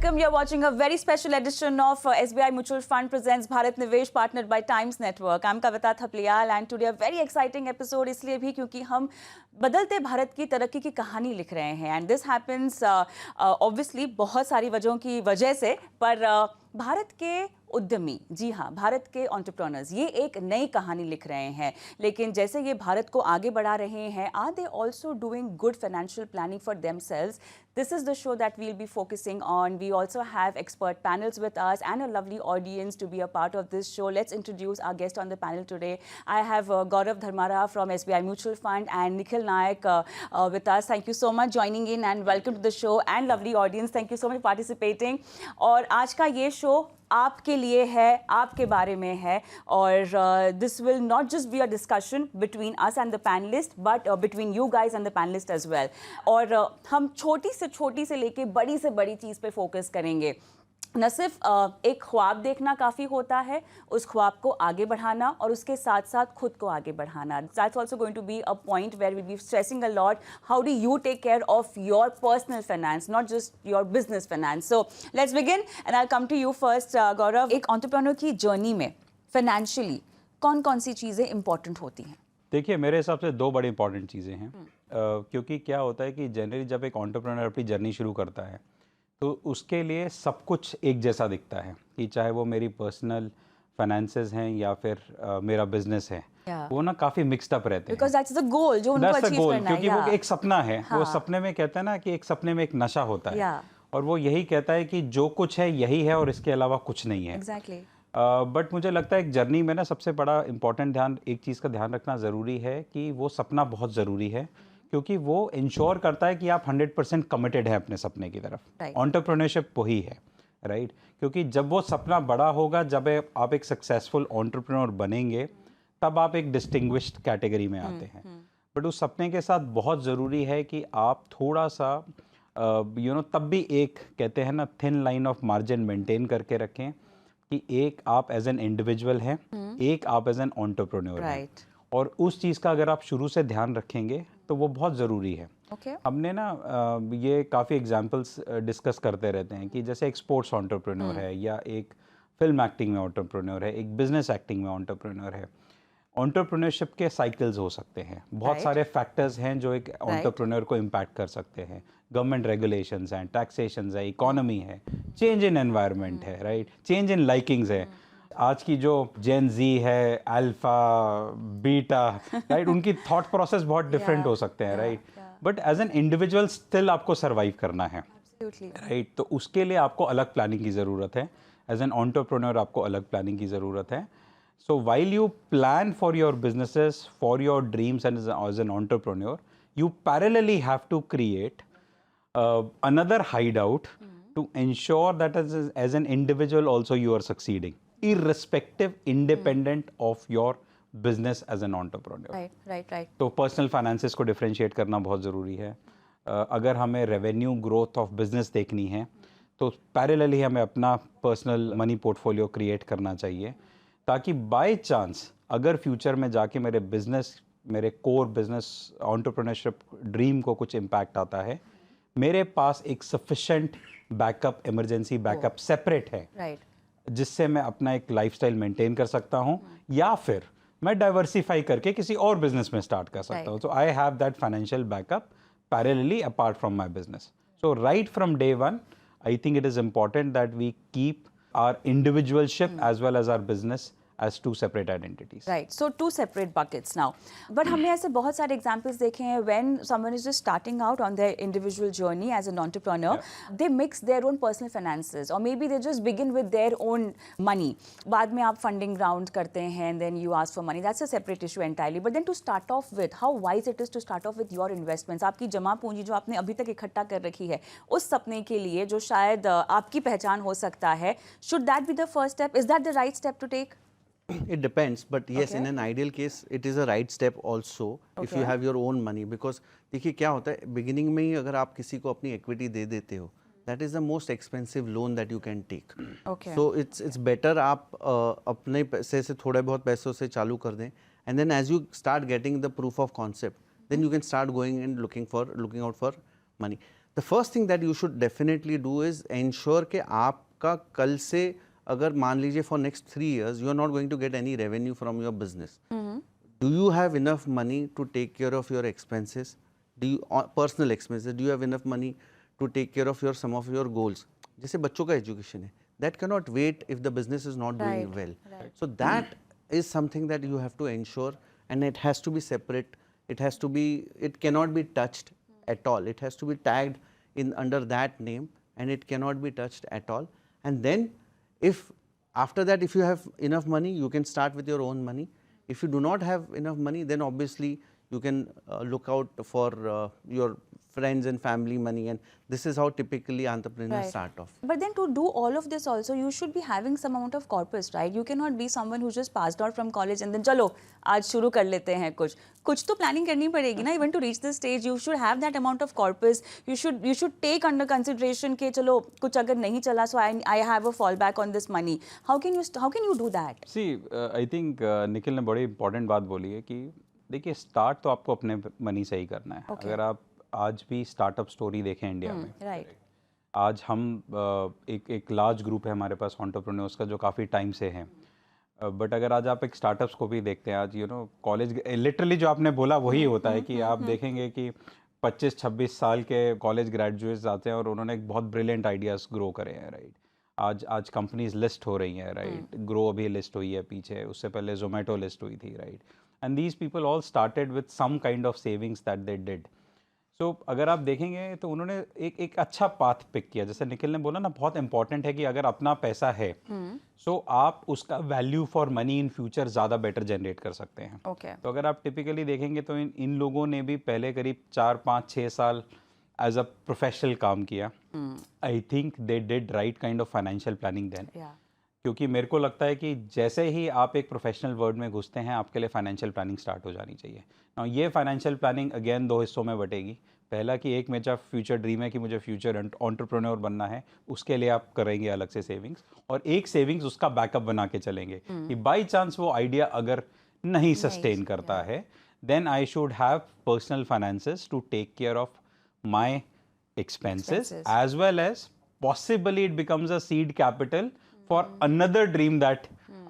welcome. You're watching a very special edition of SBI Mutual Fund presents Bharat Nivesh, partnered by Times Network. I'm Kavita Thapliyal and today a very exciting episode इसलिए भी क्योंकि हम बदलते भारत की तरक्की की कहानी लिख रहे हैं and this happens obviously बहुत सारी वजहों की वजह से पर भारत के उद्यमी, जी हाँ, भारत के एंटरप्रेन्योर्स ये एक नई कहानी लिख रहे हैं, लेकिन जैसे ये भारत को आगे बढ़ा रहे हैं, are they also doing good financial planning for themselves? This is the show that we'll be focusing on. We also have expert panels with us and a lovely audience to be a part of this show. Let's introduce our guest on the panel today. I have Gaurav Dharmara from SBI Mutual Fund and Nikhil Nayak with us. Thank you so much joining in and welcome to the show and lovely audience. Thank you so much participating. और आज का ये show आपके लिए है, आपके बारे में है और this will not just be a discussion between us and the panelists but between you guys and the panelists as well. और हम छोटी से लेके बड़ी से बड़ी चीज़ पे फोकस करेंगे. न सिर्फ एक ख्वाब देखना काफ़ी होता है, उस ख्वाब को आगे बढ़ाना और उसके साथ साथ खुद को आगे बढ़ाना. That's also going to be a point where we'll be stressing a lot. How do you take care of your personal finance, not just your business finance? So let's begin and I'll come to you first, Gaurav. एक entrepreneur की journey में financially कौन सी चीज़ें important होती हैं? देखिए, मेरे हिसाब से दो बड़ी इंपॉर्टेंट चीज़ें हैं. क्योंकि क्या होता है कि जनरली जब एक एंटरप्रेन्योर अपनी जर्नी शुरू करता है तो उसके लिए सब कुछ एक जैसा दिखता है कि चाहे वो मेरी पर्सनल फाइनेंसेस हैं या फिर मेरा बिजनेस है, वो ना काफ़ी मिक्सड अप रहते हैं. Because that's the goal जो उनको अचीव करना है. क्योंकि वो एक सपना है. वो सपने में कहते हैं ना कि एक सपने में एक नशा होता है और वो यही कहता है कि जो कुछ है यही है और इसके अलावा कुछ नहीं है. Exactly. बट मुझे लगता है एक जर्नी में ना सबसे बड़ा इंपॉर्टेंट एक चीज़ का ध्यान रखना ज़रूरी है कि वो सपना बहुत ज़रूरी है, क्योंकि वो इंश्योर करता है कि आप 100% कमिटेड हैं अपने सपने की तरफ. एंटरप्रेन्योरशिप वही है, राइट? क्योंकि जब वो सपना बड़ा होगा, जब आप एक सक्सेसफुल एंटरप्रेन्योर बनेंगे, तब आप एक डिस्टिंग्विश्ड कैटेगरी में आते हैं. बट उस सपने के साथ बहुत ज़रूरी है कि आप थोड़ा सा तब भी एक कहते हैं ना thin line of margin maintain करके रखें कि एक आप एज एन इंडिविजुअल हैं, एक आप एज एन एंटरप्रेन्योर हैं. और उस चीज़ का अगर आप शुरू से ध्यान रखेंगे तो वो बहुत ज़रूरी है. हमने ना ये काफ़ी एग्जांपल्स डिस्कस करते रहते हैं कि जैसे एक स्पोर्ट्स एंटरप्रेन्योर है या एक फिल्म एक्टिंग में एंटरप्रेन्योर है, एक बिजनेस एक्टिंग में एंटरप्रेन्योर है. एंटरप्रेन्योरशिप के साइकिल्स हो सकते हैं. बहुत सारे फैक्टर्स हैं जो एक एंटरप्रेन्योर को इम्पैक्ट कर सकते हैं. गवर्नमेंट रेगुलेशंस हैं, टैक्सेशंस है, इकोनॉमी है, चेंज इन एनवायरनमेंट है, राइट, चेंज इन लाइकिंग्स है. आज की जो जेन जी है, अल्फा, बीटा, राइट, उनकी थॉट प्रोसेस बहुत डिफरेंट हो सकते हैं, right. But as an individual still आपको सर्वाइव करना है, राइट. तो उसके लिए आपको अलग प्लानिंग की ज़रूरत है. एज एन एंटरप्रेन्योर आपको अलग प्लानिंग की ज़रूरत है. So while you plan for your businesses, for your dreams and as an entrepreneur, you parallelly have to create another hideout to ensure that as an individual also you are succeeding, irrespective, independent of your business as an entrepreneur. Right. तो personal finances को differentiate करना बहुत ज़रूरी है. अगर हमें revenue growth of business देखनी है तो parallelly हमें अपना personal money portfolio create करना चाहिए, ताकि बाय चांस अगर फ्यूचर में जाके मेरे कोर बिजनेस एंटरप्रेन्योरशिप ड्रीम को कुछ इम्पैक्ट आता है, मेरे पास एक sufficient backup, emergency backup separate है, जिससे मैं अपना एक लाइफस्टाइल मेंटेन कर सकता हूं या फिर मैं डाइवर्सिफाई करके किसी और बिजनेस में स्टार्ट कर सकता हूं. So I have that financial backup parallelly apart from my business. So right from day one I think it is important that we keep our individualship as well as our business as two separate identities. Right. So two separate buckets now. But हमने ऐसे बहुत सारे examples देखे हैं when someone is just starting out on their individual journey as an entrepreneur, they mix their own personal finances or maybe they just begin with their own money. बाद में आप funding round करते हैं and then you ask for money. That's a separate issue entirely. But then to start off with, how wise it is to start off with your investments. आपकी जमा पूंजी जो आपने अभी तक इकट्ठा कर रखी है उस सपने के लिए जो शायद आपकी पहचान हो सकता है, should that be the first step? Is that the right step to take? It depends, but yes, in an ideal case, it is a right step also if you have your own money. Because देखिए क्या होता है, beginning में ही अगर आप किसी को अपनी equity दे देते हो, that is the most expensive loan that you can take. So it's better आप अपने पैसे से थोड़े बहुत पैसों से चालू कर दें, and then as you start getting the proof of concept, then you can start going and looking out for money. the first thing that you should definitely do is ensure कि आपका कल से अगर मान लीजिए for next 3 years you are not going to get any revenue from your business. Do you have enough money to take care of your expenses? Do you personal expenses? Do you have enough money to take care of your some of your goals? जैसे बच्चों का education है, that cannot wait if the business is not doing Right, well. right. So that is something that you have to ensure, and it has to be separate. It cannot be touched at all. It has to be tagged in under that name, and it cannot be touched at all. And then, if after that, if you have enough money, you can start with your own money. If you do not have enough money, then obviously you can look out for your friends and family money, and this is how typically entrepreneurs Right. start off. But then to do all of this also, you should be having some amount of corpus, right? You cannot be someone who just passed out from college and then चलो आज शुरू कर लेते हैं कुछ तो planning करनी पड़ेगी ना. Even to reach this stage, you should have that amount of corpus. You should take under consideration कि चलो कुछ अगर नहीं चला, so I have a fallback on this money. How can you do that? See I think Nikhil ने बड़ी important बात बोली है कि देखिए स्टार्ट तो आपको अपने मनी से ही करना है. Okay. अगर आप आज भी स्टार्टअप स्टोरी देखें इंडिया में, Right. आज हम एक लार्ज ग्रुप है हमारे पास एंटरप्रेन्योर्स का जो काफ़ी टाइम से हैं. बट अगर आज आप एक स्टार्टअप्स को भी देखते हैं, आज कॉलेज लिटरली जो आपने बोला वही होता है कि आप देखेंगे कि 25-26 साल के कॉलेज ग्रेजुएट्स आते हैं और उन्होंने एक बहुत ब्रिलियंट आइडियाज़ ग्रो करे हैं. राइट, आज कंपनीज लिस्ट हो रही हैं. राइट, ग्रो अभी लिस्ट हुई है पीछे, उससे पहले जोमेटो लिस्ट हुई थी. Right, and these people all started with some kind of savings that they did. So अगर आप देखेंगे तो उन्होंने एक अच्छा पाथ पिक किया. जैसे निखिल ने बोला ना, बहुत इंपॉर्टेंट है कि अगर अपना पैसा है सो आप उसका value for money in future ज़्यादा बेटर जनरेट कर सकते हैं. Okay. तो अगर आप टिपिकली देखेंगे तो इन लोगों ने भी पहले करीब 4-5-6 साल एज अ प्रोफेशनल काम किया. I think they did right kind of financial planning then. Yeah. क्योंकि मेरे को लगता है कि जैसे ही आप एक प्रोफेशनल वर्ल्ड में घुसते हैं, आपके लिए फाइनेंशियल प्लानिंग स्टार्ट हो जानी चाहिए. नाउ ये फाइनेंशियल प्लानिंग अगेन 2 हिस्सों में बटेगी. पहला कि एक मेरा फ्यूचर ड्रीम है कि मुझे फ्यूचर एंटरप्रेन्योर बनना है, उसके लिए आप करेंगे अलग से सेविंग्स, और एक सेविंग्स उसका बैकअप बना के चलेंगे कि बाई चांस वो आइडिया अगर नहीं सस्टेन करता है, then I should have personal finances to take care of my expenses as well as possibly it becomes a seed capital for another dream that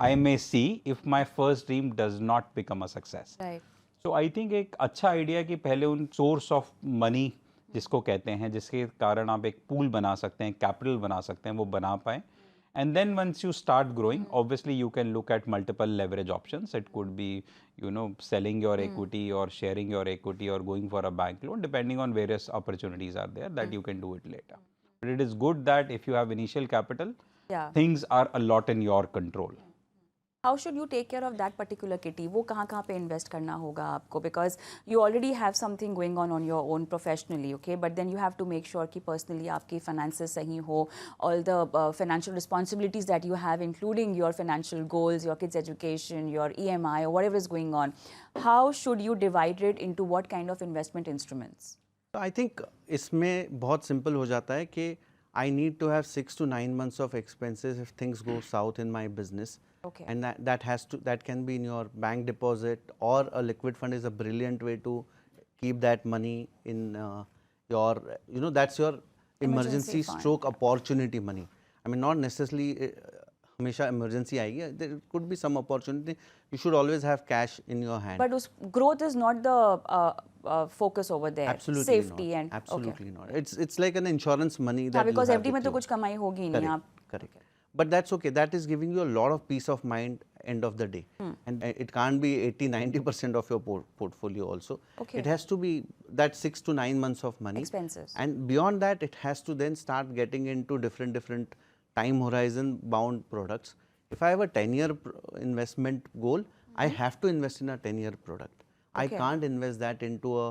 I may see if my first dream does not become a success. Right. So I think एक अच्छा idea कि पहले उन source of money जिसको कहते हैं, जिसके कारण आप एक पूल बना सकते हैं, कैपिटल बना सकते हैं, वो बना पाएं. And then once you start growing, obviously you can look at multiple leverage options. It could be, selling your equity or sharing your equity or going for a bank loan, depending on various opportunities are there that you can do it later. But it is good that if you have initial capital, Yeah. things are a lot in your control. How should you take care of that particular kitty? वो कहाँ पे invest करना होगा आपको? Because you already have something going on your own professionally, okay? But then you have to make sure कि personally आपकी finances सही हो, all the financial responsibilities that you have, including your financial goals, your kids' education, your EMI, or whatever is going on. How should you divide it into what kind of investment instruments? तो I think इसमें बहुत simple हो जाता है कि I need to have 6 to 9 months of expenses if things go south in my business. Okay. And that can be in your bank deposit, or a liquid fund is a brilliant way to keep that money in your, that's your emergency fund. stroke opportunity money. I mean, not necessarily हमेशा emergency आएगी. There could be some opportunity. You should always have cash in your hand. But growth is not the focus over there. Absolutely Safety not. and Absolutely not. It's like an insurance money that because you have FD में with तो you. कुछ कमाई होगी नहीं आप. Correct. But that's okay. That is giving you a lot of peace of mind end of the day. And it can't be 80-90% of your portfolio also. Okay. It has to be that 6 to 9 months of money. Expenses. And beyond that, it has to then start getting into different time horizon bound products. If I have a 10-year investment goal, I have to invest in a 10-year product. I Okay. can't invest that into a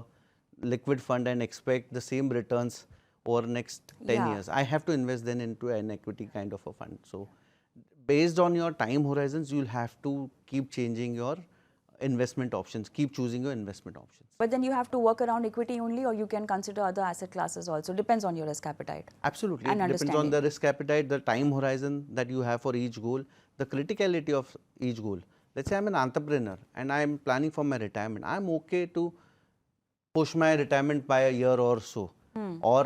liquid fund and expect the same returns over next 10 Yeah. years. I have to invest then into an equity kind of a fund. So based on your time horizons, you'll have to keep changing your investment options, keep choosing your investment options. But then you have to work around equity only, or you can consider other asset classes also. Depends on your risk appetite. Absolutely. And It depends on understanding. the risk appetite, the time horizon that you have for each goal, the criticality of each goal. Let's say I'm an entrepreneur and I'm planning for my retirement. I'm okay to push my retirement by a year or so. Or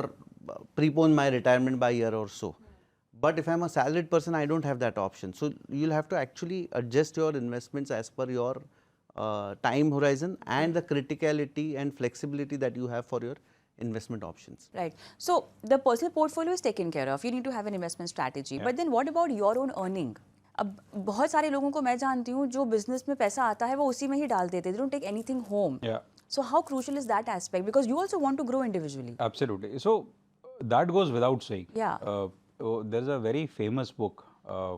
prepone my retirement by a year or so. But if I'm a salaried person, I don't have that option. So you'll have to actually adjust your investments as per your time horizon and the criticality and flexibility that you have for your investment options. Right. So the personal portfolio is taken care of. You need to have an investment strategy. But then what about your own earning? अब बहुत सारे लोगों को मैं जानती हूँ जो business में पैसा आता है वो उसी में ही डाल देते हैं. They don't take anything home. Yeah. So how crucial is that aspect? Because you also want to grow individually. Absolutely. So that goes without saying. Yeah. There's a very famous book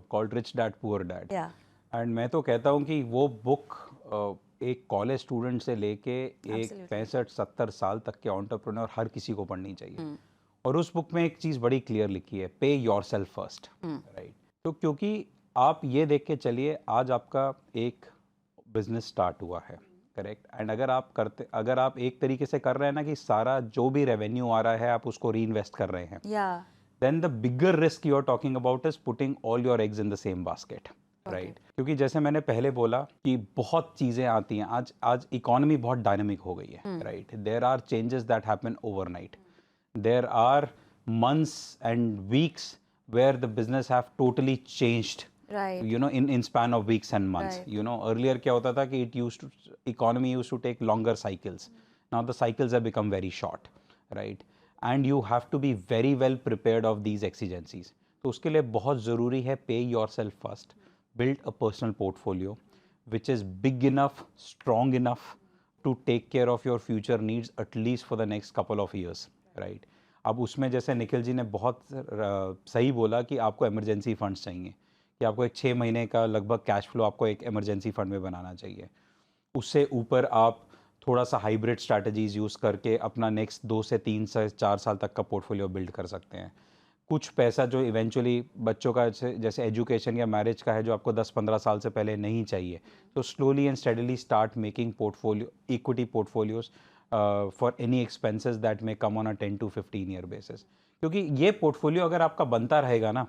called Rich Dad Poor Dad. Yeah. And मैं तो कहता हूँ कि वो book एक college student से लेके एक 65-70 साल तक के एंटरप्रेन्योर हर किसी को पढ़नी चाहिए. और उस बुक में एक चीज़ बड़ी क्लियर लिखी है, पे योर सेल्फ फर्स्ट. राइट. तो क्योंकि आप ये देख के चलिए, आज आपका एक बिजनेस स्टार्ट हुआ है, करेक्ट. एंड अगर आप एक तरीके से कर रहे हैं ना कि सारा जो भी रेवेन्यू आ रहा है आप उसको री इन्वेस्ट कर रहे हैं, then the bigger risk you are talking about is putting all your eggs in the same basket. Right. क्योंकि जैसे मैंने पहले बोला कि बहुत चीज़ें आती हैं. आज इकोनॉमी बहुत डायनामिक हो गई है. Right. There are changes that happen overnight. There are months and weeks where the business have totally changed. Right. You know, in span of weeks and months. Right. You know, earlier क्या होता था कि economy used to take longer cycles. Now the cycles have become very short, right? And you have to be very well prepared of these exigencies. तो उसके लिए बहुत ज़रूरी है pay yourself first, build a personal portfolio which is big enough, strong enough to take care of your future needs at least for the next couple of years, right? अब उसमें जैसे निखिल जी ने बहुत सही बोला कि आपको emergency funds चाहिए, कि आपको एक 6 महीने का लगभग कैश फ्लो आपको एक इमरजेंसी फंड में बनाना चाहिए. उससे ऊपर आप थोड़ा सा हाइब्रिड स्ट्रैटेजीज यूज़ करके अपना नेक्स्ट 2 से 3 से 4 साल तक का पोर्टफोलियो बिल्ड कर सकते हैं. कुछ पैसा जो इवेंचुअली बच्चों का जैसे एजुकेशन या मैरिज का है जो आपको 10-15 साल से पहले नहीं चाहिए, तो slowly and steadily start making portfolio equity portfolios for any expenses that may come on a 10 to 15 year basis. क्योंकि ये पोर्टफोलियो अगर आपका बनता रहेगा ना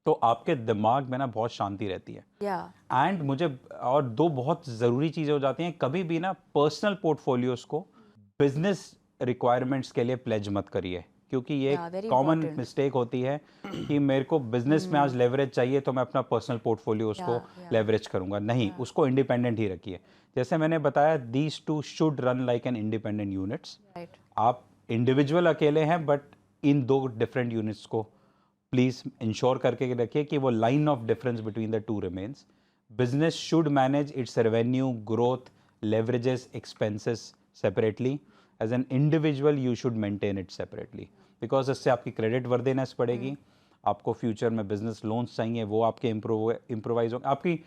तो आपके दिमाग में ना बहुत शांति रहती है. एंड मुझे और दो बहुत ज़रूरी चीज़ें हो जाती हैं. कभी भी ना पर्सनल पोर्टफोलियोज को बिजनेस रिक्वायरमेंट्स के लिए प्लेज मत करिए, क्योंकि ये कॉमन मिस्टेक होती है कि मेरे को बिजनेस में आज लेवरेज चाहिए तो मैं अपना पर्सनल पोर्टफोलियो उसको लेवरेज करूंगा. नहीं, उसको इंडिपेंडेंट ही रखिए. जैसे मैंने बताया, these two should run like an independent units. आप इंडिविजुअल अकेले हैं बट इन 2 डिफरेंट यूनिट्स को प्लीज इंश्योर करके रखिए कि वो line of difference between the 2 remains. Business should manage its revenue, growth, leverages, expenses separately. As an individual you should maintain it separately, because इससे आपकी credit worthiness बढ़ेगी. आपको future में बिजनेस लोन्स चाहिए, वो आपके इम्प्रोवाइज होंगे. आपकी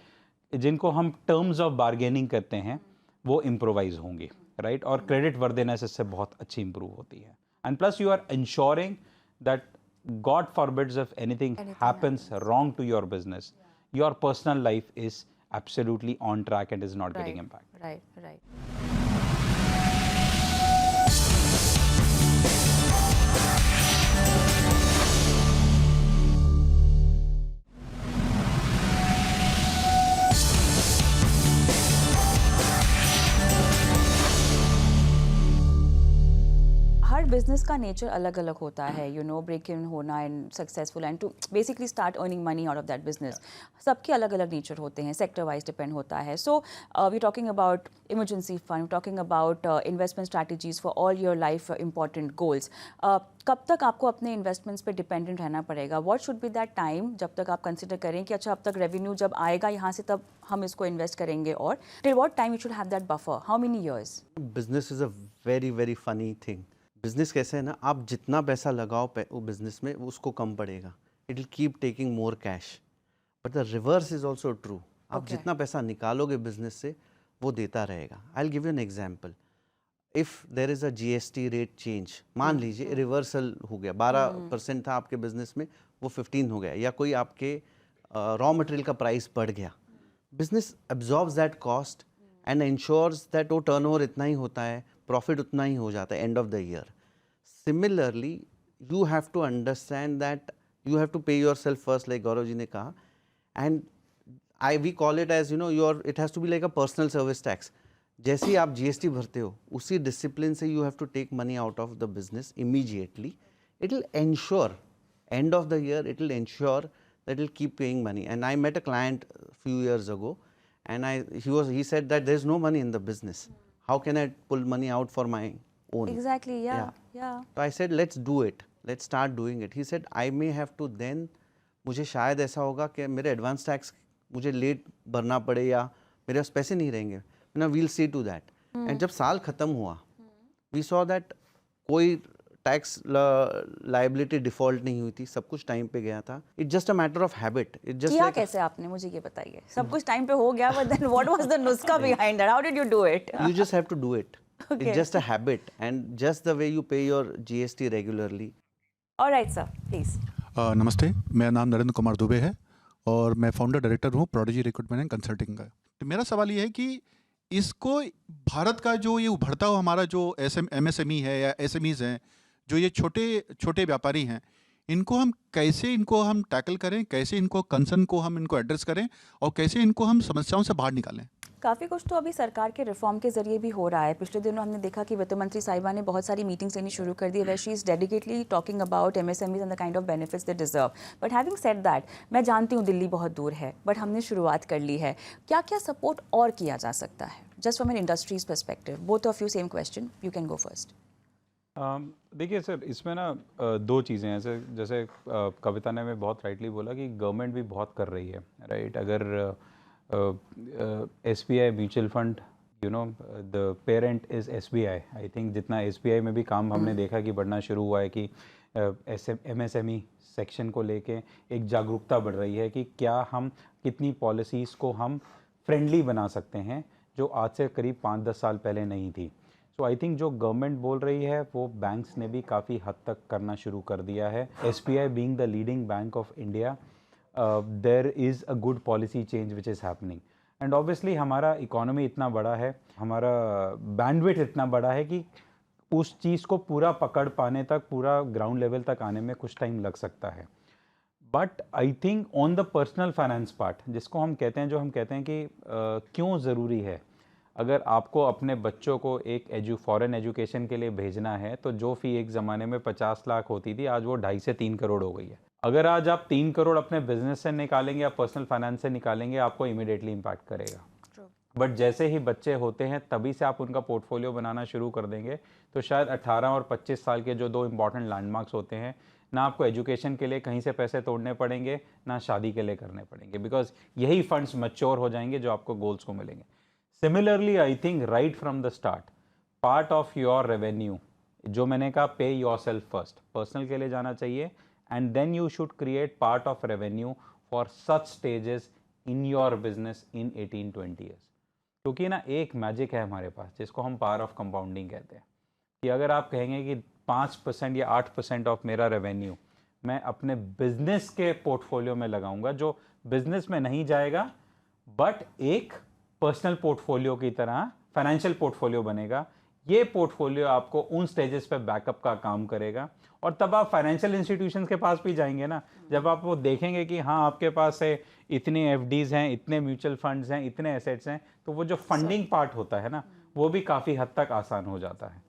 जिनको हम टर्म्स ऑफ बार्गेनिंग करते हैं वो इम्प्रोवाइज होंगी, राइट. और क्रेडिट वर्दीनेस इससे बहुत अच्छी इंप्रूव होती है. And plus you are ensuring that God forbids if anything happens wrong to your business, your personal life is absolutely on track and is not getting impacted. Right. हर business का nature अलग अलग होता है. You know, break in होना and successful and to basically start earning money out of that business, सबके अलग अलग नेचर होते हैं. सेक्टर वाइज डिपेंड होता है. So we talking about emergency fund, talking about investment strategies for all your life important goals. कब तक आपको अपने इन्वेस्टमेंट्स पे डिपेंडेंट रहना पड़ेगा? What should be that time जब तक आप कंसिडर करें कि अच्छा अब तक रेवेन्यू जब आएगा यहाँ से तब हम इसको इन्वेस्ट करेंगे, और till what time you should have that buffer? How many years? Business is a very very funny thing. Business कैसे है ना, आप जितना पैसा लगाओ वो बिजनेस में उसको कम पड़ेगा. It will keep taking more cash. But the reverse is also true. आप जितना पैसा निकालोगे बिजनेस से वो देता रहेगा. I will give you an example. If there is a GST rate change, मान लीजिए रिवर्सल हो गया, 12% था आपके बिजनेस में, वो 15 हो गया, या कोई आपके रॉ मटेरियल का प्राइस बढ़ गया. Business absorbs that cost and ensures that वो टर्नओवर इतना ही होता है, प्रॉफिट उतना ही हो जाता है end of the year. Similarly you have to understand that you have to pay your self first, like Gaurav ji ने कहा. And we call it as it has to be like a personal service tax. जैसे ही आप GST भरते हो उसी discipline से you have to take money out of the business immediately it'll ensure, end of the year, it'll ensure that it'll keep paying money. And I met a client a few years ago, and he said that there's no money in the business. How can I pull money out for my own? Exactly, yeah. So I said, let's do it. Let's start doing it. He said, I may have to then, मुझे शायद ऐसा होगा कि मेरे advance tax मुझे late भरना पड़े या मेरे पास पैसे नहीं रहेंगे ना, we'll see to that. And जब साल ख़त्म हुआ, वी सॉ दैट कोई टैक्स लाइबिलिटी डिफॉल्ट नहीं हुई थी, सब कुछ टाइम पे गया था. It's just a matter of habit. It's just किया कैसे आपने, मुझे ये बताइए. सब कुछ टाइम पे हो गया, but then what was the नुस्खा behind that? How did you do it? You just have to do it. It's just a habit, and just the way you pay your GST regularly. Alright sir, please. नमस्ते, मेरा नाम नरेंद्र कुमार दुबे है और मैं founder director हूँ prodigy recruitment and consulting का. तो मेरा सवाल ये है कि इसको भारत का जो ये उभरता हुआ हमारा जो MSME है या SMEs हैं, जो ये छोटे छोटे व्यापारी हैं, इनको हम कैसे टैकल करें, कैसे इनको कंसर्न को हम इनको एड्रेस करें और कैसे इनको हम समस्याओं से बाहर निकालें. काफ़ी कुछ तो अभी सरकार के रिफॉर्म के जरिए भी हो रहा है. पिछले दिनों हमने देखा कि वित्त मंत्री साहिबा ने बहुत सारी मीटिंग्स लेनी शुरू कर दी है, where she is dedicatedly talking about MSMEs and the kind of benefits they deserve. But having said that, मैं जानती हूँ दिल्ली बहुत दूर है, बट हमने शुरुआत कर ली है. क्या क्या सपोर्ट और किया जा सकता है, just from an industries perspective? Both of you, same question, you can go first. देखिए सर, इसमें ना दो चीज़ें हैं. जैसे कविता ने मैं बहुत राइटली बोला कि गवर्नमेंट भी बहुत कर रही है, राइट. अगर SBI mutual fund, you know, the parent is SBI. I think जितना SBI में भी काम हमने देखा कि बढ़ना शुरू हुआ है कि MSME सेक्शन को लेके एक जागरूकता बढ़ रही है कि क्या हम कितनी पॉलिसीज़ को हम फ्रेंडली बना सकते हैं जो आज से करीब 5-10 साल पहले नहीं थी. सो आई थिंक जो गवर्नमेंट बोल रही है वो बैंक्स ने भी काफ़ी हद तक करना शुरू कर दिया है. SBI being the leading bank of India, there is a good policy change which is happening. And obviously हमारा इकोनॉमी इतना बड़ा है, हमारा बैंडविड्थ इतना बड़ा है कि उस चीज़ को पूरा पकड़ पाने तक, पूरा ग्राउंड लेवल तक आने में कुछ टाइम लग सकता है. But I think on the personal finance part, जिसको हम कहते हैं, जो हम कहते हैं कि क्यों ज़रूरी है, अगर आपको अपने बच्चों को एक फॉरेन एजुकेशन के लिए भेजना है तो जो फ़ी एक ज़माने में 50 लाख होती थी, आज वो 2.5 से 3 करोड़ हो गई है. अगर आज आप 3 करोड़ अपने बिजनेस से निकालेंगे या पर्सनल फाइनेंस से निकालेंगे, आपको इमीडिएटली इम्पैक्ट करेगा. बट जैसे ही बच्चे होते हैं तभी से आप उनका पोर्टफोलियो बनाना शुरू कर देंगे, तो शायद 18 और 25 साल के जो 2 इंपॉर्टेंट लैंडमार्क्स होते हैं, ना आपको एजुकेशन के लिए कहीं से पैसे तोड़ने पड़ेंगे, ना शादी के लिए करने पड़ेंगे, बिकॉज यही फंड्स मैच्योर हो जाएंगे जो आपको गोल्स को मिलेंगे. Similarly I think right from the start, part of your revenue, जो मैंने कहा, पे योर सेल्फ फर्स्ट, पर्सनल के लिए जाना चाहिए. And then you should create part of revenue for such stages in your business in 18-20 years. क्योंकि ना एक मैजिक है हमारे पास जिसको हम पावर ऑफ कंपाउंडिंग कहते हैं, कि अगर आप कहेंगे कि 5% या 8% ऑफ मेरा रेवेन्यू मैं अपने बिजनेस के पोर्टफोलियो में लगाऊंगा, जो बिजनेस में नहीं जाएगा बट एक पर्सनल पोर्टफोलियो की तरह फाइनेंशियल पोर्टफोलियो बनेगा. ये पोर्टफोलियो आपको उन स्टेजेस पे बैकअप का काम करेगा, और तब आप फाइनेंशियल इंस्टीट्यूशंस के पास भी जाएंगे ना, जब आप वो देखेंगे कि हाँ आपके पास है इतनी FDs हैं, इतने म्यूचुअल फंड्स हैं, इतने एसेट्स हैं, तो वो जो फंडिंग पार्ट होता है ना, वो भी काफ़ी हद तक आसान हो जाता है.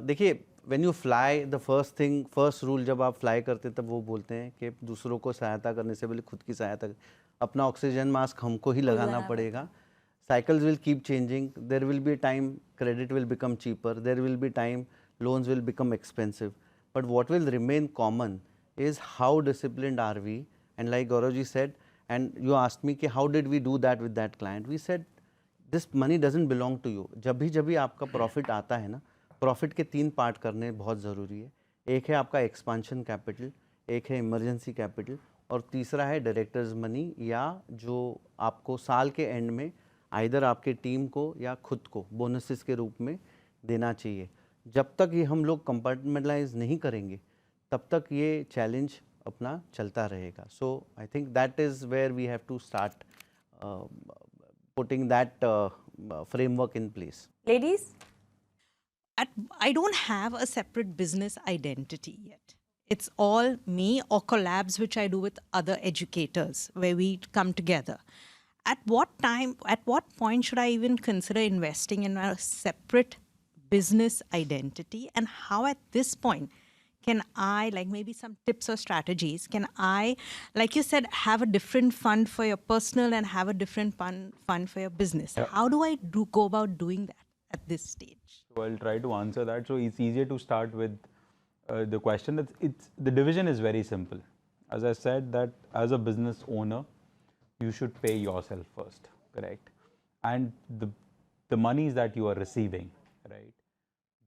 देखिए, when you fly, the first rule जब आप फ्लाई करते तब वो बोलते हैं कि दूसरों को सहायता करने से पहले खुद की सहायता, अपना ऑक्सीजन मास्क हमको ही लगाना पड़ेगा. Cycles will keep changing. There will be a time credit will become cheaper. There will be time loans will become expensive. But what will remain common is how disciplined are we? And like Gaurav ji said, and you asked me कि how did we do that with that client? We said this money doesn't belong to you. जब भी आपका profit आता है ना, profit के 3 part करने बहुत ज़रूरी है. एक है आपका एक्सपांशन कैपिटल, एक है इमरजेंसी कैपिटल, और तीसरा है डायरेक्टर्स मनी, या जो आपको साल के एंड में आइदर आपके टीम को या खुद को बोनसेस के रूप में देना चाहिए. जब तक ये हम लोग कंपार्टमेंटलाइज नहीं करेंगे तब तक ये चैलेंज अपना चलता रहेगा. So I think that is where we have to start putting that framework in place. Ladies, I don't have a separate business identity yet. It's all me or collabs which I do with other educators where we come together. At what point should I even consider investing in a separate business identity, and how at this point can I, like maybe some tips or strategies, can I, like you said, have a different fund for your personal and have a different fund for your business? How do I go about doing that at this stage? So I'll try to answer that. So it's easier to start with the question. It's the division is very simple. As I said, that as a business owner, you should pay yourself first, correct? And the monies that you are receiving, right,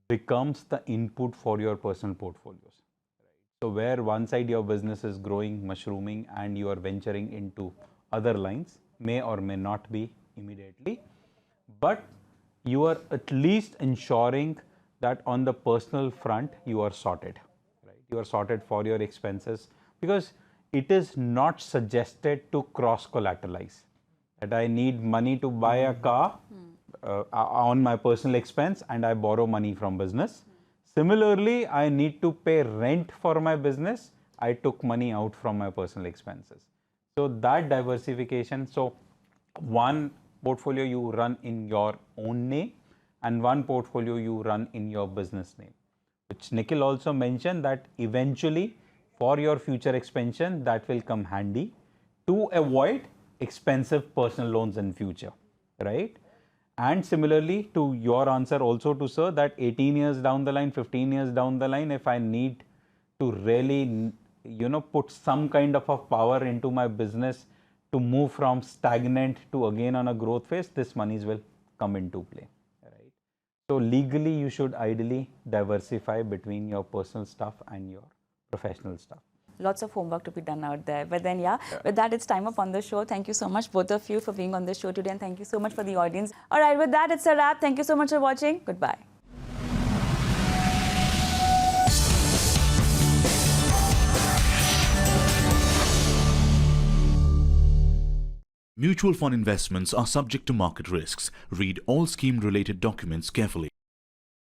becomes the input for your personal portfolios. Right? So where one side your business is growing, mushrooming, and you are venturing into other lines, may or may not be immediately, but you are at least ensuring that on the personal front you are sorted, right? You are sorted for your expenses, because it is not suggested to cross collateralize. That I need money to buy a car on my personal expense and I borrow money from business. Similarly, I need to pay rent for my business. I took money out from my personal expenses. So that diversification. So one portfolio you run in your own name and one portfolio you run in your business name, which Nikhil also mentioned that eventually for your future expansion that will come handy to avoid expensive personal loans in future, right? And similarly to your answer also to sir, that 18 years down the line, 15 years down the line, if I need to really, put some kind of a power into my business to move from stagnant to again on a growth phase, this monies will come into play, right? So legally, you should ideally diversify between your personal stuff and your professional stuff. Lots of homework to be done out there. But then, with that, it's time up on the show. Thank you so much, both of you, for being on the show today. And thank you so much for the audience. All right, with that, it's a wrap. Thank you so much for watching. Goodbye. Mutual fund investments are subject to market risks. Read all scheme-related documents carefully.